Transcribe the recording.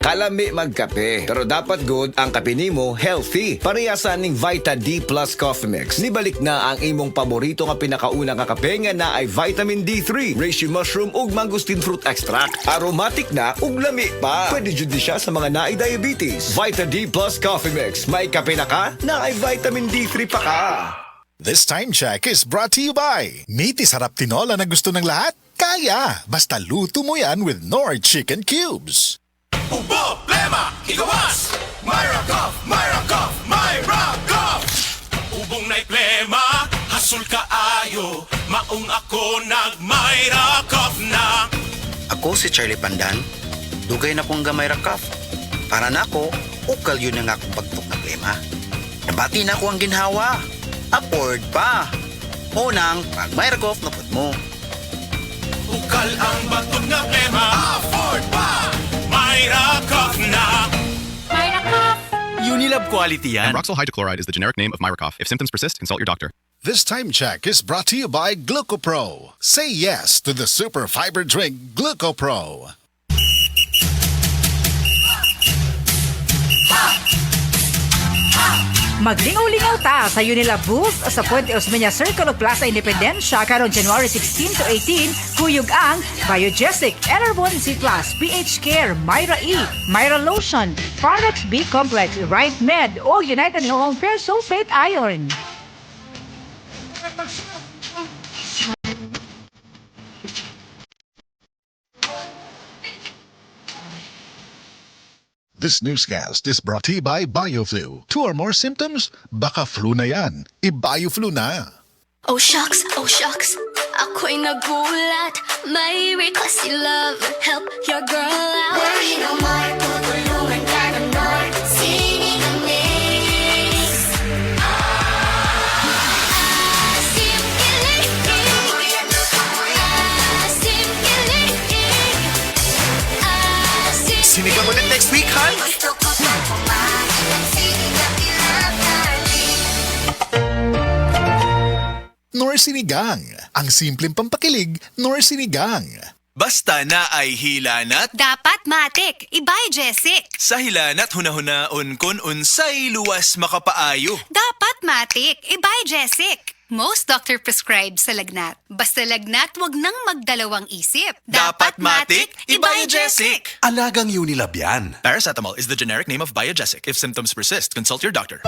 Kalami magkape. Pero dapat good ang kape nimo healthy. Parehasan ning Vita D Plus Coffee Mix. Nibalik na ang imong paborito nga pinakauna nga kape nga na ay vitamin D3, reishi mushroom ug mangosteen fruit extract. Aromatic na ug lami pa. Pwede jud di siya sa mga naay diabetes. Vita D Plus Coffee Mix. May kape na ka, na ay vitamin D3 pa ka. This time check is brought to you by Meaty Sarap Tinola na gusto ng lahat? Kaya! Basta luto mo yan with Knorr Chicken Cubes. Problema, igawas! Myra Cough, Myra Cough, Myra Cough! Ubong na'y plema, hasul kaayo, maong ako nag-Myra Cough na. Ako si Charlie Pandan, dugay na kong gamay rakaf. Para na ako, ukal yun ang akong pagtok na plema. Nabati na ako ang ginhawa. Afford pa. Unang, pag may rakaf na put mo. Ukal ang batog nga plema, afford pa! Myra Cough na. Myra Cough! Unilab quality yan. Amroxol hydrochloride is the generic name of Myracough. If symptoms persist, consult your doctor. This time check is brought to you by Glucopro. Say yes to the super fiber drink Glucopro. Maglingaw-lingaw ta sa Unilab booth sa Puente Osmeña Circle of Plaza Independencia karon January 16 to 18 kuyog ang Biogesic, Enervon C+, PH Care, Myra E, Myra Lotion, Pharax B Complex, Right Med o United Home Fair Sulfate Iron. This newscast is brought to you by BioFlu. 2 or more symptoms? Baka flu na yan. I-BioFlu na. Oh shucks, ako'y nagulat. May request si love, help your girl out. Worry no more, tutulungan ka ng North. Singing a mix. Asim kilig. Asim kilig. Asim Sinigang ulit next week, Han? gusto ko sa kumain. Sinigang ilang darling. Knorr Sinigang. Ang simpleng pampakilig, Knorr Sinigang. Basta na ay hilanat. Dapat matik, i-Biogesic. Sa hilanat hunahuna-on kon unsay luwas makapaayo. Dapat matik, i-Biogesic. Most doctor prescribed sa lagnat. Basta lagnat, wag nang magdalawang isip. Dapat matik, i-Biogesic. Alagang Unilab yan. Paracetamol is the generic name of Biogesic. If symptoms persist, consult your doctor.